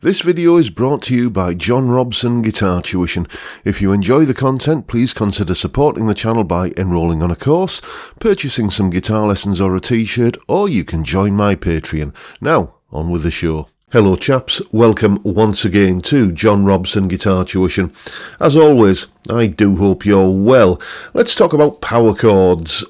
This video is brought to you by John Robson Guitar Tuition. If you enjoy the content, please consider supporting the channel by enrolling on a course, purchasing some guitar lessons or a t-shirt, or you can join my Patreon. Now, on with the show. Hello chaps, welcome once again to John Robson Guitar Tuition. As always, I do hope you're well. Let's talk about power chords.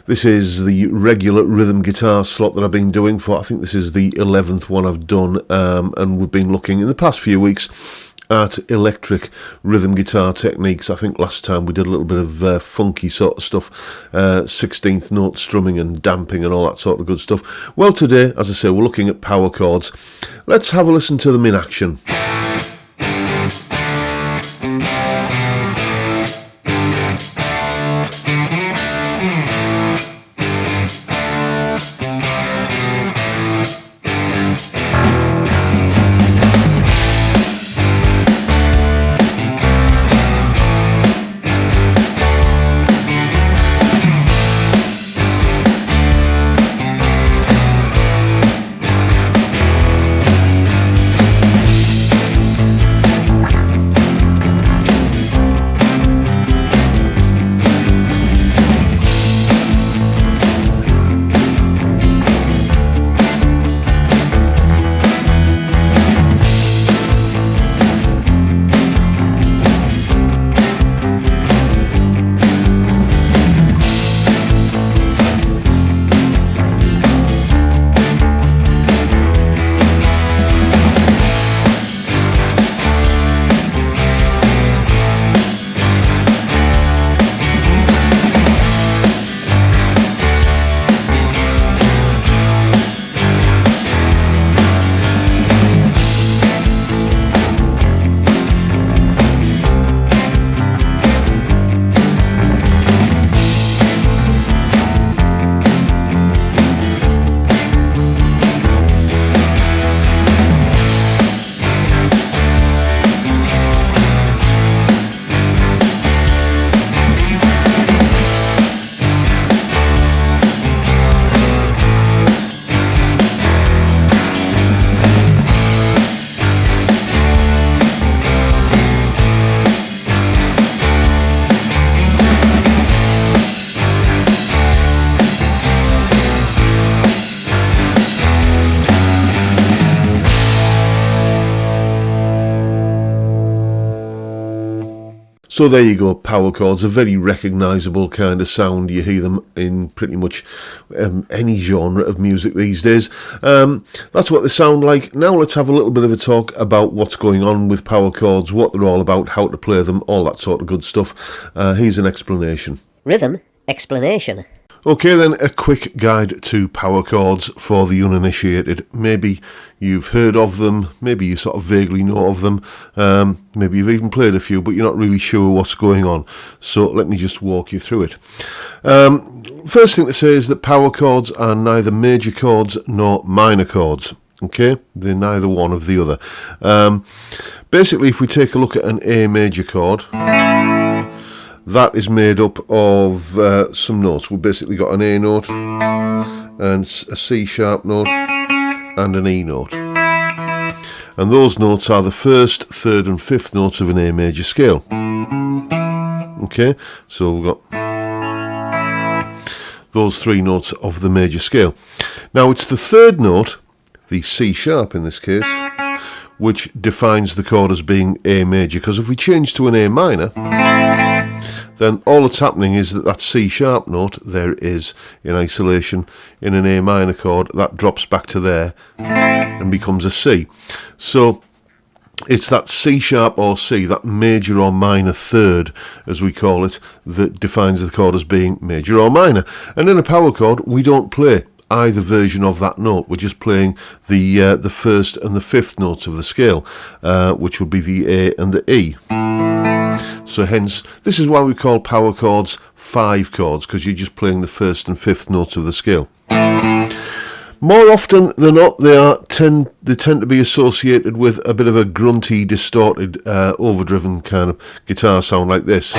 This is the regular rhythm guitar slot that I've been doing for, I think this is the 11th one I've done, and we've been looking in the past few weeks at electric rhythm guitar techniques. I think last time we did a little bit of funky sort of stuff, 16th note strumming and damping and all that sort of good stuff. Well, today, as I say, we're looking at power chords. Let's have a listen to them in action. So there you go, power chords, a very recognisable kind of sound. You hear them in pretty much any genre of music these days. That's what they sound like. Now let's have a little bit of a talk about what's going on with power chords, what they're all about, how to play them, all that sort of good stuff. Here's an explanation. Rhythm explanation. Okay then, a quick guide to power chords for the uninitiated. Maybe you've heard of them, maybe you sort of vaguely know of them, maybe you've even played a few, but you're not really sure what's going on. So let me just walk you through it. First thing to say is that power chords are neither major chords nor minor chords. Okay, they're neither one of the other. Basically, if we take a look at an A major chord, that is made up of some notes. We've basically got an A note and a C sharp note and an E note. And those notes are the first, third and fifth notes of an A major scale. Okay, so we've got those three notes of the major scale. Now it's the third note, the C sharp in this case, which defines the chord as being A major, because if we change to an A minor, then all that's happening is that C sharp note, there it is in isolation in an A minor chord, that drops back to there and becomes a C. So it's that C sharp or C, that major or minor third, as we call it, that defines the chord as being major or minor. And in a power chord, we don't play either version of that note. We're just playing the first and the fifth notes of the scale, which would be the A and the E. So hence, this is why we call power chords five chords, because you're just playing the first and fifth notes of the scale. More often than not, they tend to be associated with a bit of a grunty, distorted, overdriven kind of guitar sound like this.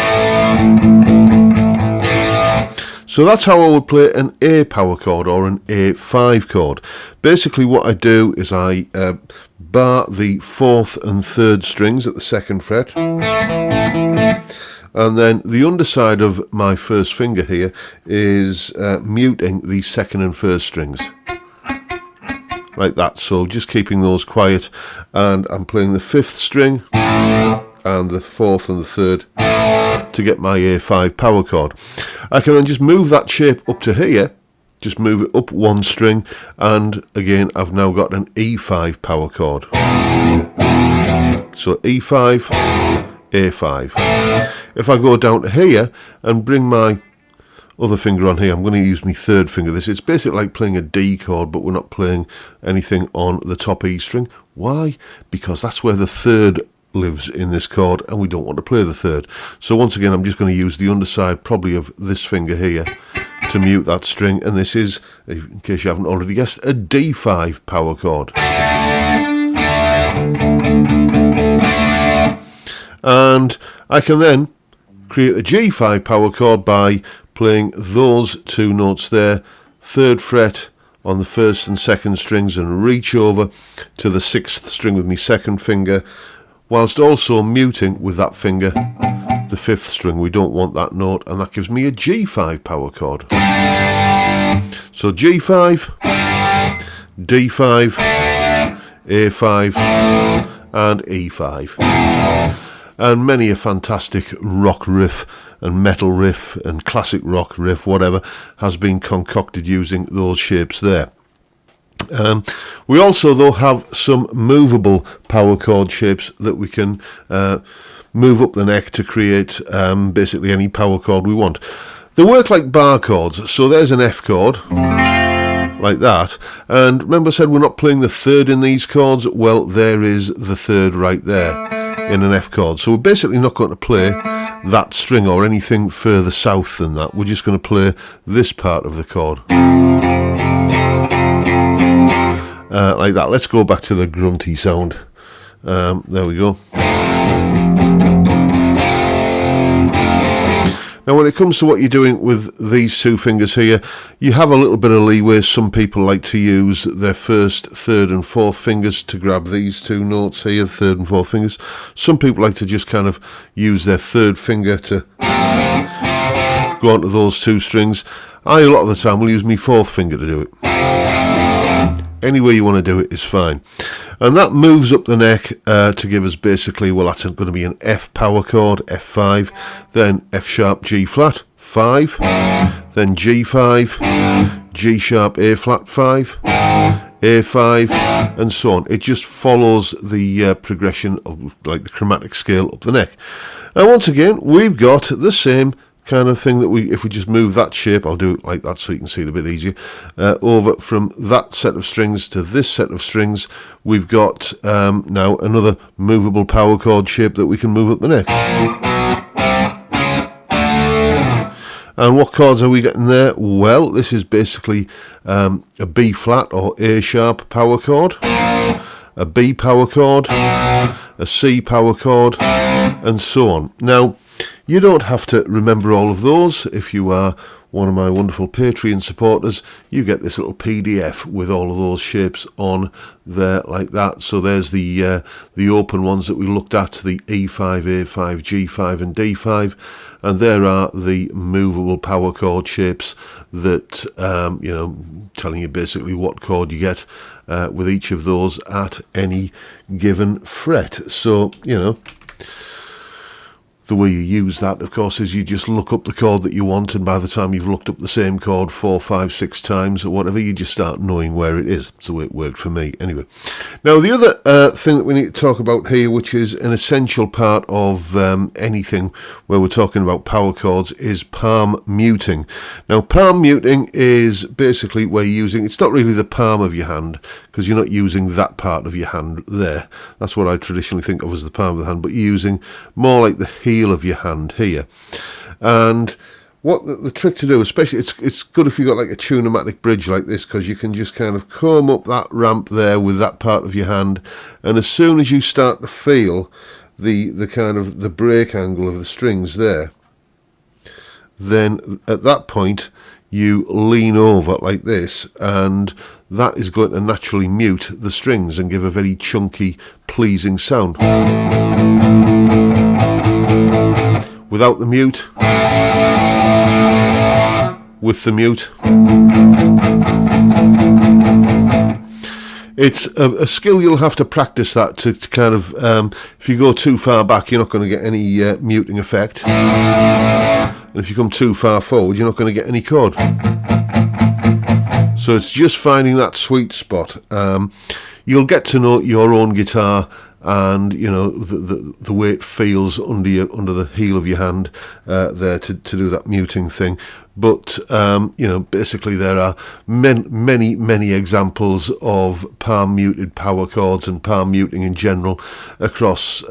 So that's how I would play an A power chord or an A5 chord. Basically what I do is I bar the 4th and 3rd strings at the 2nd fret, and then the underside of my 1st finger here is muting the 2nd and 1st strings. Like that, so just keeping those quiet, and I'm playing the 5th string and the 4th and the 3rd to get my A5 power chord. I can then just move that shape up to here, just move it up 1 string, and again I've now got an E5 power chord. So E5, A5. If I go down to here and bring my other finger on here, I'm going to use my 3rd finger. It's basically like playing a D chord, but we're not playing anything on the top E string. Why? Because that's where the 3rd lives in this chord, and we don't want to play the 3rd. So once again, I'm just going to use the underside probably of this finger here to mute that string, and this is, in case you haven't already guessed, a D5 power chord. And I can then create a G5 power chord by playing those 2 notes there, 3rd fret on the 1st and 2nd strings, and reach over to the 6th string with my 2nd finger, whilst also muting with that finger the 5th string. We don't want that note, and that gives me a G5 power chord. So G5, D5, A5 and E5. And many a fantastic rock riff and metal riff and classic rock riff, whatever, has been concocted using those shapes there. We also, though, have some movable power chord shapes that we can move up the neck to create basically any power chord we want. They work like bar chords, so there's an F chord, like that, and remember I said we're not playing the 3rd in these chords. Well, there is the 3rd right there in an F chord, so we're basically not going to play that string or anything further south than that. We're just going to play this part of the chord. Like that. Let's go back to the grunty sound. There we go. Now when it comes to what you're doing with these 2 fingers here, you have a little bit of leeway. Some people like to use their 1st, 3rd and 4th fingers to grab these 2 notes here, 3rd and 4th fingers. Some people like to just kind of use their 3rd finger to go onto those 2 strings. I, a lot of the time, will use my 4th finger to do it. Any way you want to do it is fine. And that moves up the neck to give us basically, well, that's going to be an F power chord, F5, then F sharp, G flat, 5, then G5, G sharp, A flat, 5, A5, and so on. It just follows the progression of like the chromatic scale up the neck. And once again, we've got the same kind of thing that if we just move that shape, I'll do it like that so you can see it a bit easier, over from that set of strings to this set of strings, we've got now another movable power chord shape that we can move up the neck. And what chords are we getting there? Well, this is basically a B flat or A sharp power chord, a B power chord, a C power chord, and so on. Now, you don't have to remember all of those. If you are one of my wonderful Patreon supporters, you get this little PDF with all of those shapes on there like that. So there's the open ones that we looked at, the E5, A5, G5 and D5, and there are the movable power chord shapes that, telling you basically what chord you get with each of those at any given fret. So, the way you use that, of course, is you just look up the chord that you want, and by the time you've looked up the same chord 4, 5, 6 times or whatever, you just start knowing where it is. That's the way it worked for me anyway. Now the other thing that we need to talk about here, which is an essential part of anything where we're talking about power chords, is palm muting. Now palm muting is basically where you're using, it's not really the palm of your hand, because you're not using that part of your hand there. That's what I traditionally think of as the palm of the hand, but you're using more like the heel of your hand here. And what the trick to do, especially it's good if you've got like a tune-o-matic bridge like this, because you can just kind of comb up that ramp there with that part of your hand, and as soon as you start to feel the kind of the break angle of the strings there, then at that point you lean over like this, and that is going to naturally mute the strings and give a very chunky, pleasing sound. Without the mute, with the mute. It's a skill you'll have to practice that to kind of, if you go too far back, you're not going to get any muting effect. And if you come too far forward, you're not going to get any chord. So it's just finding that sweet spot. You'll get to know your own guitar and, you know, the way it feels under the heel of your hand there to do that muting thing. But, you know, basically there are many examples of palm muted power chords and palm muting in general across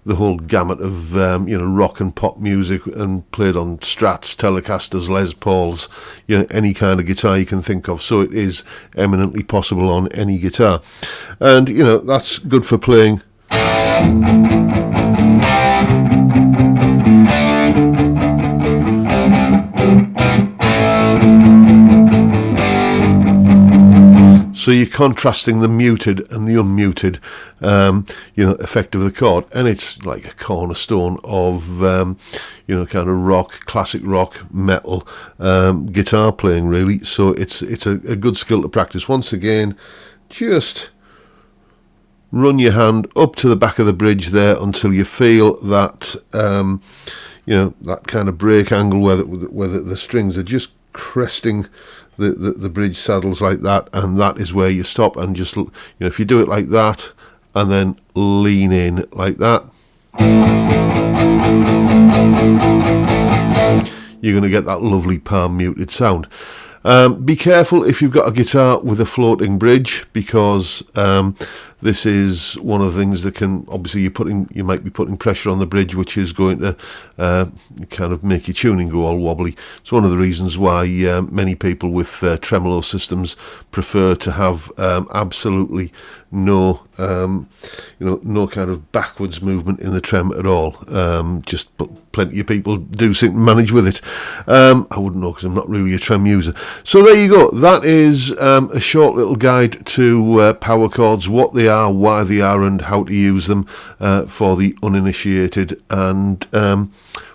the whole gamut of, you know, rock and pop music, and played on Strats, Telecasters, Les Pauls, you know, any kind of guitar you can think of. So it is eminently possible on any guitar. And, you know, that's good for playing. So you're contrasting the muted and the unmuted, you know, effect of the chord, and it's like a cornerstone of, you know, kind of rock, classic rock, metal, guitar playing, really. So it's a good skill to practice. Once again, just run your hand up to the back of the bridge there until you feel that, you know, that kind of break angle where the strings are just cresting the bridge saddles like that, and that is where you stop. And just, you know, if you do it like that and then lean in like that, you're going to get that lovely palm muted sound. Be careful if you've got a guitar with a floating bridge, because this is one of the things that can, obviously you might be putting pressure on the bridge, which is going to kind of make your tuning go all wobbly. It's one of the reasons why many people with tremolo systems prefer to have absolutely no, you know, no kind of backwards movement in the trem at all. Just plenty of people do seem to manage with it. I wouldn't know, because I'm not really a trem user. So there you go. That is a short little guide to power chords, what they are, why they are, and how to use them for the uninitiated. And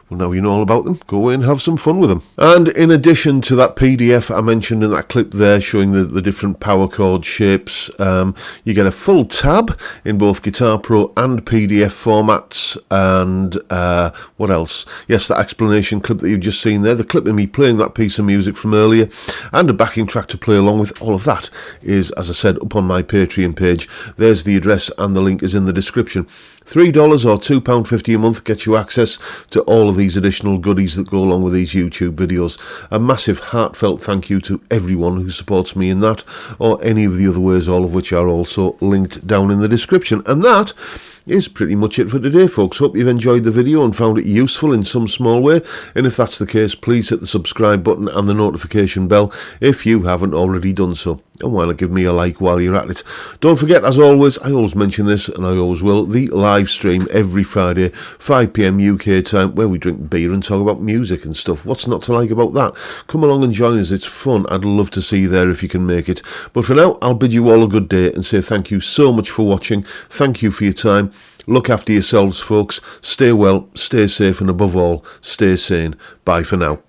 well, now you know all about them, go away and have some fun with them. And in addition to that PDF I mentioned in that clip there showing the different power chord shapes, you get a full tab in both Guitar Pro and PDF formats. And what else? Yes, that explanation clip that you've just seen there, the clip of me playing that piece of music from earlier, and a backing track to play along with. All of that is, as I said, up on my Patreon page. There's the address, and the link is in the description. $3 or £2.50 a month gets you access to all of these additional goodies that go along with these YouTube videos. A massive heartfelt thank you to everyone who supports me in that, or any of the other ways, all of which are also linked down in the description. And that is pretty much it for today, folks. Hope you've enjoyed the video and found it useful in some small way, and if that's the case, please hit the subscribe button and the notification bell if you haven't already done so. And why not give me a like while you're at it? Don't forget, as always, I always mention this, and I always will, the live stream every Friday, 5 PM UK time, where we drink beer and talk about music and stuff. What's not to like about that? Come along and join us, it's fun. I'd love to see you there if you can make it. But for now, I'll bid you all a good day and say thank you so much for watching. Thank you for your time. Look after yourselves, folks. Stay well, stay safe, and above all, stay sane. Bye for now.